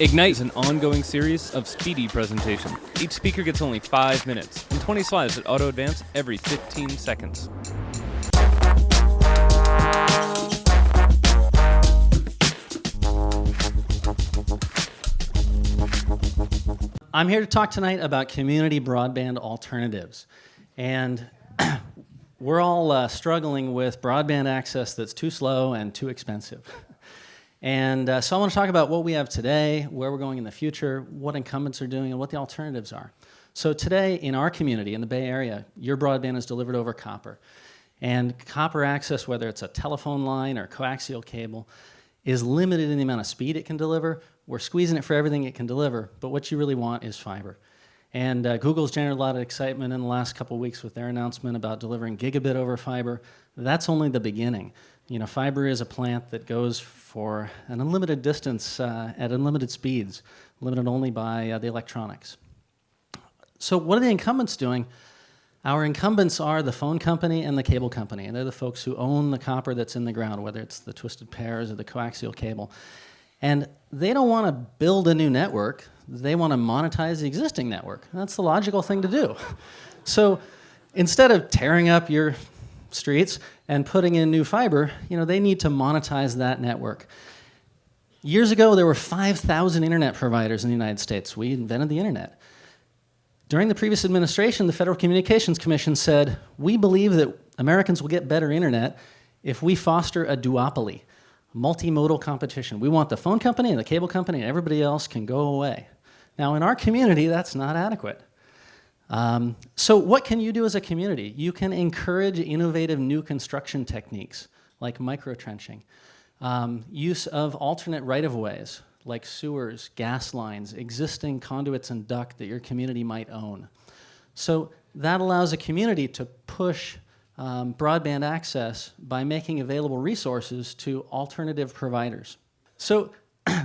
Ignite is an ongoing series of speedy presentations. Each speaker gets only 5 minutes and 20 slides that auto-advance every 15 seconds. I'm here to talk tonight about community broadband alternatives. And we're all struggling with broadband access that's too slow and too expensive. And so I want to talk about what we have today, where we're going in the future, what incumbents are doing, and what the alternatives are. So today, in our community, in the Bay Area, your broadband is delivered over copper. And copper access, whether it's a telephone line or coaxial cable, is limited in the amount of speed it can deliver. We're squeezing it for everything it can deliver, but what you really want is fiber. And Google's generated a lot of excitement in the last couple of weeks with their announcement about delivering gigabit over fiber. That's only the beginning. You know, fiber is a plant that goes for an unlimited distance at unlimited speeds, limited only by the electronics. So what are the incumbents doing? Our incumbents are the phone company and the cable company, and they're the folks who own the copper that's in the ground, whether it's the twisted pairs or the coaxial cable. And they don't want to build a new network. They want to monetize the existing network. That's the logical thing to do. So instead of tearing up your streets and putting in new fiber, they need to monetize that network. Years ago, there were 5,000 internet providers in the United States. We invented the internet. During the previous administration, the Federal Communications Commission said, we believe that Americans will get better internet if we foster a duopoly, multimodal competition. We want the phone company and the cable company and everybody else can go away. Now, in our community, that's not adequate. So what can you do as a community? You can encourage innovative new construction techniques like microtrenching, use of alternate right-of-ways like sewers, gas lines, existing conduits and duct that your community might own. So that allows a community to push broadband access by making available resources to alternative providers. So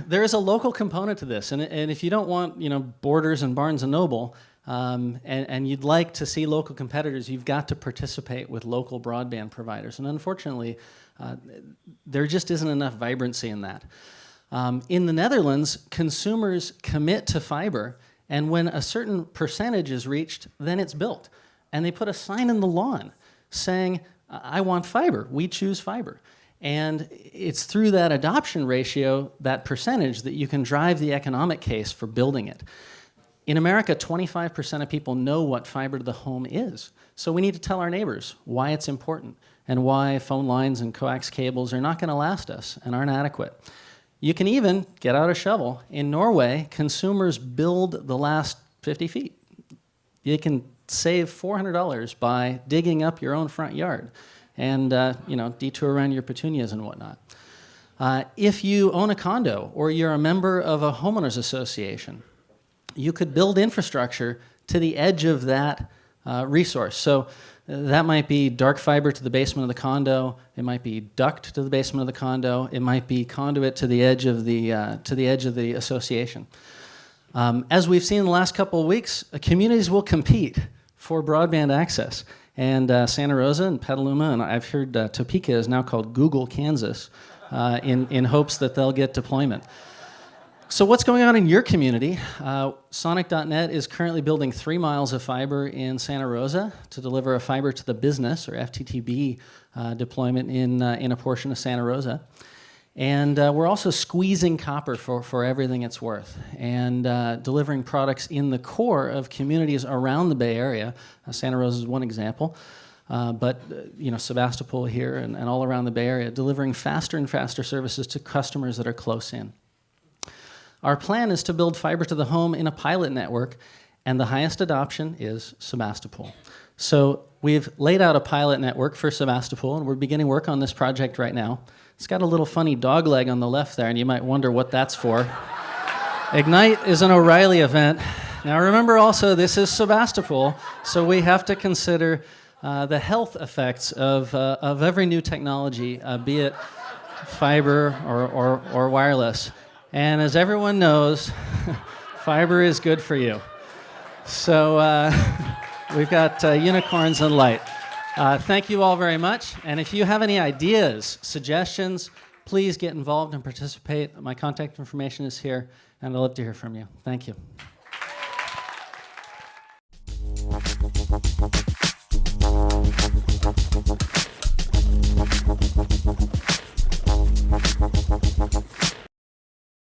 there is a local component to this, and if you don't want Borders and Barnes & Noble, and you'd like to see local competitors, you've got to participate with local broadband providers. And unfortunately, there just isn't enough vibrancy in that. In the Netherlands, consumers commit to fiber, and when a certain percentage is reached, then it's built. And they put a sign in the lawn saying, I want fiber, we choose fiber. And it's through that adoption ratio, that percentage, that you can drive the economic case for building it. In America, 25% of people know what fiber to the home is. So we need to tell our neighbors why it's important and why phone lines and coax cables are not going to last us and aren't adequate. You can even get out a shovel. In Norway, consumers build the last 50 feet. You can save $400 by digging up your own front yard and detour around your petunias and whatnot. If you own a condo or you're a member of a homeowners association, you could build infrastructure to the edge of that resource. So that might be dark fiber to the basement of the condo. It might be duct to the basement of the condo. It might be conduit to the edge of the association. As we've seen in the last couple of weeks, communities will compete for broadband access. And Santa Rosa and Petaluma, and I've heard Topeka is now called Google Kansas, in hopes that they'll get deployment. So what's going on in your community? Sonic.net is currently building 3 miles of fiber in Santa Rosa to deliver a fiber to the business, or FTTB, deployment in a portion of Santa Rosa. And we're also squeezing copper for everything it's worth and delivering products in the core of communities around the Bay Area. Santa Rosa is one example, but Sebastopol here and all around the Bay Area, delivering faster and faster services to customers that are close in. Our plan is to build fiber to the home in a pilot network, and the highest adoption is Sebastopol. So we've laid out a pilot network for Sebastopol, and we're beginning work on this project right now. It's got a little funny dog leg on the left there, and you might wonder what that's for. Ignite is an O'Reilly event. Now remember also, this is Sebastopol, so we have to consider the health effects of every new technology, be it fiber or wireless. And as everyone knows, fiber is good for you. So we've got unicorns and light. Thank you all very much. And if you have any ideas, suggestions, Please get involved and participate. My contact information is here, and I'd love to hear from you. Thank you.